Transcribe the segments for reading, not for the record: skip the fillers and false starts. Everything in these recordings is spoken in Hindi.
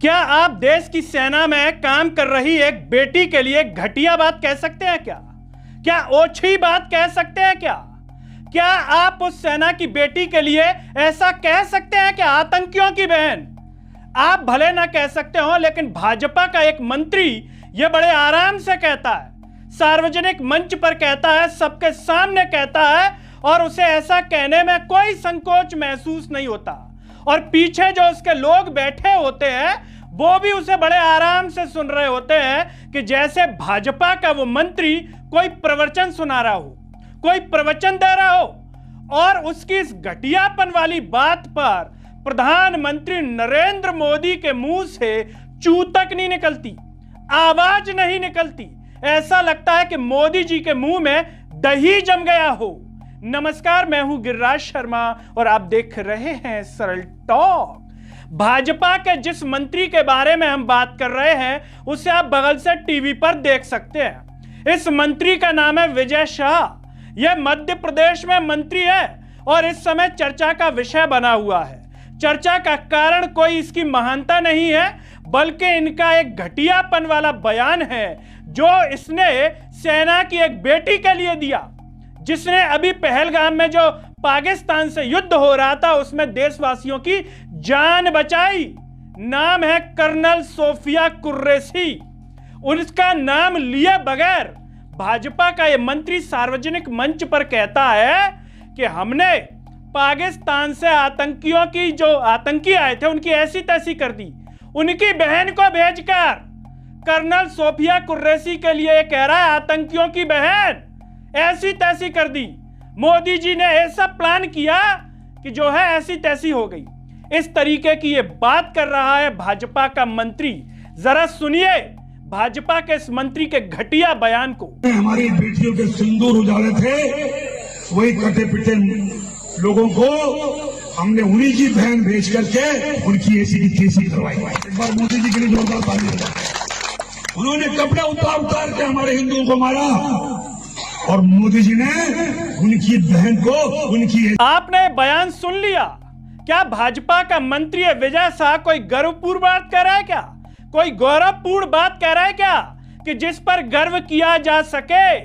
क्या आप देश की सेना में काम कर रही एक बेटी के लिए घटिया बात कह सकते हैं क्या? क्या ओछी बात कह सकते हैं क्या? क्या आप उस सेना की बेटी के लिए ऐसा कह सकते हैं कि आतंकियों की बहन? आप भले ना कह सकते हो, लेकिन भाजपा का एक मंत्री यह बड़े आराम से कहता है, सार्वजनिक मंच पर कहता है, सबके सामने कहता है, और उसे ऐसा कहने में कोई संकोच महसूस नहीं होता। और पीछे जो उसके लोग बैठे होते हैं वो भी उसे बड़े आराम से सुन रहे होते हैं कि जैसे भाजपा का वो मंत्री कोई प्रवचन सुना रहा हो, कोई प्रवचन दे रहा हो। और उसकी इस घटियापन वाली बात पर प्रधानमंत्री नरेंद्र मोदी के मुंह से चू तक नहीं निकलती, आवाज नहीं निकलती। ऐसा लगता है कि मोदी जी के मुंह में दही जम गया हो। नमस्कार, मैं हूं गिरिराज शर्मा और आप देख रहे हैं सरल टॉक। भाजपा के जिस मंत्री के बारे में हम बात कर रहे हैं उसे आप बगल से टीवी पर देख सकते हैं। इस मंत्री का नाम है विजय शाह। यह मध्य प्रदेश में मंत्री है और इस समय चर्चा का विषय बना हुआ है। चर्चा का कारण कोई इसकी महानता नहीं है, बल्कि इनका एक घटियापन वाला बयान है जो इसने सेना की एक बेटी के लिए दिया, जिसने अभी पहलगाम में जो पाकिस्तान से युद्ध हो रहा था उसमें देशवासियों की जान बचाई। नाम है कर्नल सोफिया कुरैशी। उनका नाम लिए बगैर भाजपा का यह मंत्री सार्वजनिक मंच पर कहता है कि हमने पाकिस्तान से आतंकियों की, जो आतंकी आए थे, उनकी ऐसी तैसी कर दी। उनकी बहन को भेजकर कर्नल सोफिया कुरैशी के लिए कह रहा है आतंकियों की बहन ऐसी तैसी कर दी। मोदी जी ने ऐसा प्लान किया कि जो है ऐसी तैसी हो गई। इस तरीके की ये बात कर रहा है भाजपा का मंत्री। जरा सुनिए भाजपा के इस मंत्री के घटिया बयान को। हमारी बेटियों के सिंदूर उजाले थे, वही कटे पिटे लोगों को हमने उन्हीं की बहन भेज करके उनकी ऐसी की तैसी करवाई। एक बार मोदी जी के लिए जोरदार ताली बजाएं। उन्होंने कपड़े उतार के हमारे हिंदुओं को मारा और मोदी जी ने उनकी बहन को उनकी। आपने बयान सुन लिया। क्या भाजपा का मंत्री विजय शाह कोई गर्वपूर्ण बात कह रहा है क्या? कोई गौरवपूर्ण बात कह रहा है क्या कि जिस पर गर्व किया जा सके?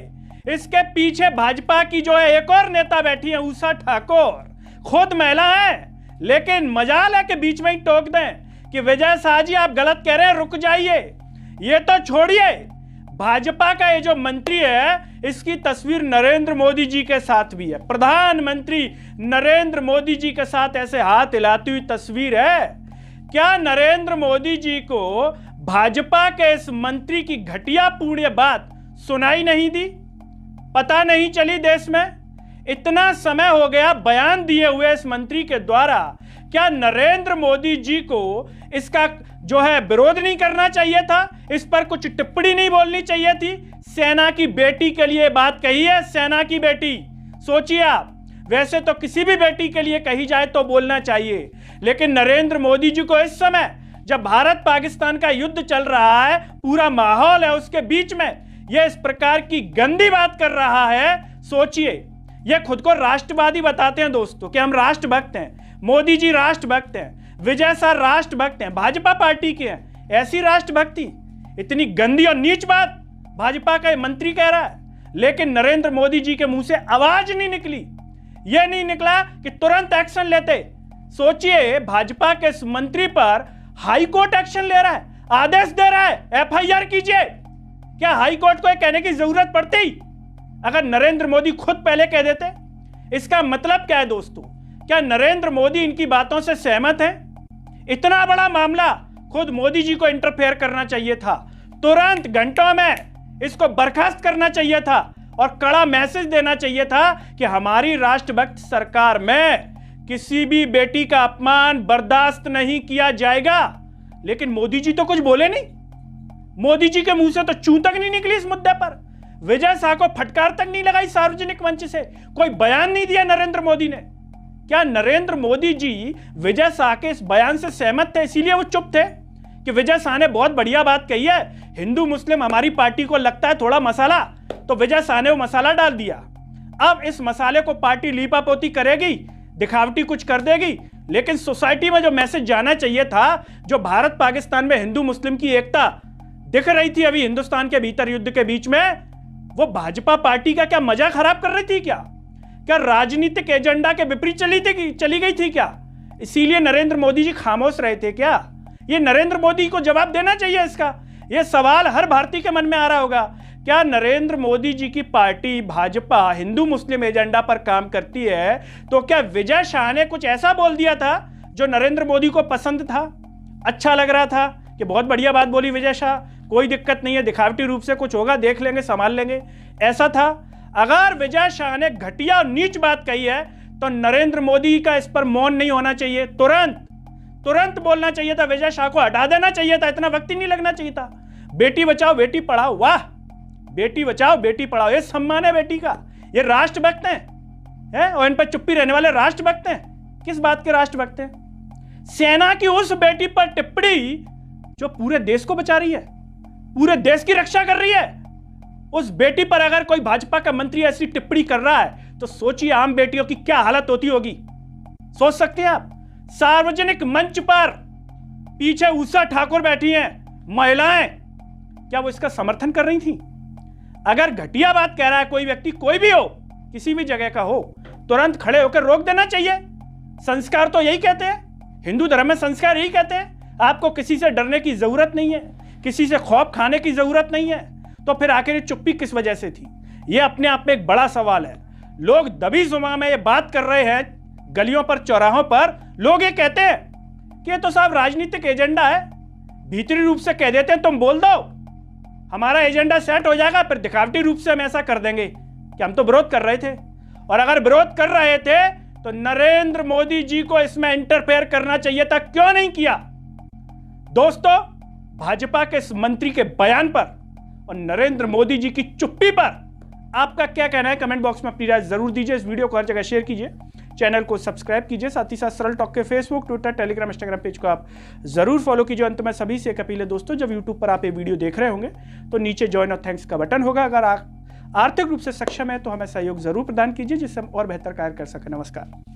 इसके पीछे भाजपा की जो है एक और नेता बैठी है, उषा ठाकुर, खुद महिला है, लेकिन मजाल है कि बीच में ही टोक दें कि विजय शाह जी आप गलत कह रहे हैं, रुक जाइए। ये तो छोड़िए, भाजपा का ये जो मंत्री है इसकी तस्वीर नरेंद्र मोदी जी के साथ भी है। प्रधानमंत्री नरेंद्र मोदी जी के साथ ऐसे हाथ हिलाती हुई तस्वीर है। क्या नरेंद्र मोदी जी को भाजपा के इस मंत्री की घटियापूर्ण बात सुनाई नहीं दी? पता नहीं चली देश में? इतना समय हो गया बयान दिए हुए इस मंत्री के द्वारा। क्या नरेंद्र मोदी जी को इसका जो है विरोध नहीं करना चाहिए था? इस पर कुछ टिप्पणी नहीं बोलनी चाहिए थी? सेना की बेटी के लिए बात कही है, सेना की बेटी। सोचिए आप, वैसे तो किसी भी बेटी के लिए कही जाए तो बोलना चाहिए, लेकिन नरेंद्र मोदी जी को इस समय जब भारत पाकिस्तान का युद्ध चल रहा है, पूरा माहौल है, उसके बीच में यह इस प्रकार की गंदी बात कर रहा है। सोचिए, यह खुद को राष्ट्रवादी बताते हैं दोस्तों कि हम राष्ट्रभक्त हैं, मोदी जी राष्ट्रभक्त हैं, विजय शाह राष्ट्रभक्त हैं, भाजपा पार्टी के हैं। ऐसी राष्ट्रभक्ति, इतनी गंदी और नीच बात भाजपा का मंत्री कह रहा है, लेकिन नरेंद्र मोदी जी के मुंह से आवाज नहीं निकली। यह नहीं निकला कि तुरंत एक्शन लेते। सोचिए, भाजपा के इस मंत्री पर हाई कोर्ट एक्शन ले रहा है, आदेश दे रहा है एफआईआर कीजिए। क्या हाई कोर्ट को कहने की जरूरत पड़ती अगर नरेंद्र मोदी खुद पहले कह देते? इसका मतलब क्या है दोस्तों? क्या नरेंद्र मोदी इनकी बातों से सहमत है? इतना बड़ा मामला, खुद मोदी जी को इंटरफेयर करना चाहिए था, तुरंत घंटों में इसको बर्खास्त करना चाहिए था और कड़ा मैसेज देना चाहिए था कि हमारी राष्ट्रभक्त सरकार में किसी भी बेटी का अपमान बर्दाश्त नहीं किया जाएगा। लेकिन मोदी जी तो कुछ बोले नहीं। मोदी जी के मुंह से तो चू तक नहीं निकली इस मुद्दे पर। विजय शाह को फटकार तक नहीं लगाई सार्वजनिक मंच से, कोई बयान नहीं दिया नरेंद्र मोदी ने। क्या नरेंद्र मोदी जी विजय शाह के इस बयान से सहमत थे, इसीलिए वो चुप थे कि विजय शाह ने बहुत बढ़िया बात कही है, हिंदू मुस्लिम हमारी पार्टी को लगता है थोड़ा मसाला, तो विजय शाह ने वो मसाला डाल दिया। अब इस मसाले को पार्टी लीपापोती करेगी, दिखावटी कुछ कर देगी, लेकिन सोसाइटी में जो मैसेज जाना चाहिए था, जो भारत पाकिस्तान में हिंदू मुस्लिम की एकता दिख रही थी अभी हिंदुस्तान के भीतर युद्ध के बीच में, वो भाजपा पार्टी का क्या मजा खराब कर रही थी? क्या राजनीतिक एजेंडा के विपरीत चली गई थी क्या? इसीलिए नरेंद्र मोदी जी खामोश रहे थे क्या? ये नरेंद्र मोदी को जवाब देना चाहिए इसका। ये सवाल हर भारतीय के मन में आ रहा होगा। क्या नरेंद्र मोदी जी की पार्टी भाजपा हिंदू मुस्लिम एजेंडा पर काम करती है, तो क्या विजय शाह ने कुछ ऐसा बोल दिया था जो नरेंद्र मोदी को पसंद था, अच्छा लग रहा था कि बहुत बढ़िया बात बोली विजय शाह, कोई दिक्कत नहीं है, दिखावटी रूप से कुछ होगा, देख लेंगे, संभाल लेंगे, ऐसा था? अगर विजय शाह ने घटिया और नीच बात कही है तो नरेंद्र मोदी का इस पर मौन नहीं होना चाहिए, तुरंत बोलना चाहिए था, विजय शाह को हटा देना चाहिए था, इतना वक्त ही नहीं लगना चाहिए था। बेटी बचाओ बेटी पढ़ाओ, वाह, बेटी बचाओ बेटी पढ़ाओ, ये सम्मान है बेटी का। ये राष्ट्रभक्त हैं और इन पर चुप्पी रहने वाले राष्ट्रभक्त हैं। किस बात के राष्ट्रभक्त हैं? सेना की उस बेटी पर टिप्पणी जो पूरे देश को बचा रही है, पूरे देश की रक्षा कर रही है, उस बेटी पर अगर कोई भाजपा का मंत्री ऐसी टिप्पणी कर रहा है तो सोचिए आम बेटियों की क्या हालत होती होगी। सोच सकते हैं आप? सार्वजनिक मंच पर पीछे उषा ठाकुर बैठी हैं, महिलाएं, क्या वो इसका समर्थन कर रही थी? अगर घटिया बात कह रहा है कोई व्यक्ति, कोई भी हो, किसी भी जगह का हो, तुरंत खड़े होकर रोक देना चाहिए। संस्कार तो यही कहते हैं, हिंदू धर्म में संस्कार यही कहते हैं, आपको किसी से डरने की जरूरत नहीं है, किसी से खौफ खाने की जरूरत नहीं है। तो फिर आखिर ये चुप्पी किस वजह से थी? ये अपने आप में एक बड़ा सवाल है। लोग दबी जुबान में ये बात कर रहे हैं, गलियों पर, चौराहों पर लोग ये कहते हैं कि ये तो साहब राजनीतिक एजेंडा है, भीतरी रूप से कह देते हैं तुम बोल दो, हमारा एजेंडा सेट हो जाएगा, फिर दिखावटी रूप से हम ऐसा कर देंगे कि हम तो विरोध कर रहे थे। और अगर विरोध कर रहे थे तो नरेंद्र मोदी जी को इसमें इंटरफेयर करना चाहिए था, क्यों नहीं किया? दोस्तों, भाजपा के इस मंत्री के बयान पर और नरेंद्र मोदी जी की चुप्पी पर आपका क्या कहना है? कमेंट बॉक्स में अपनी राय जरूर दीजिए। इस वीडियो को हर जगह शेयर कीजिए, चैनल को सब्सक्राइब कीजिए, साथ ही साथ सरल टॉक के Facebook, Twitter, Telegram, Instagram page को आप जरूर फॉलो कीजिए। अंत में सभी से एक अपील है दोस्तों, जब यूट्यूब पर आप ये वीडियो देख रहे होंगे तो नीचे ज्वाइन और थैंक्स का बटन होगा। अगर आप आर्थिक रूप से सक्षम है तो हमें सहयोग जरूर प्रदान कीजिए, जिससे हम और बेहतर कार्य कर सकें। नमस्कार।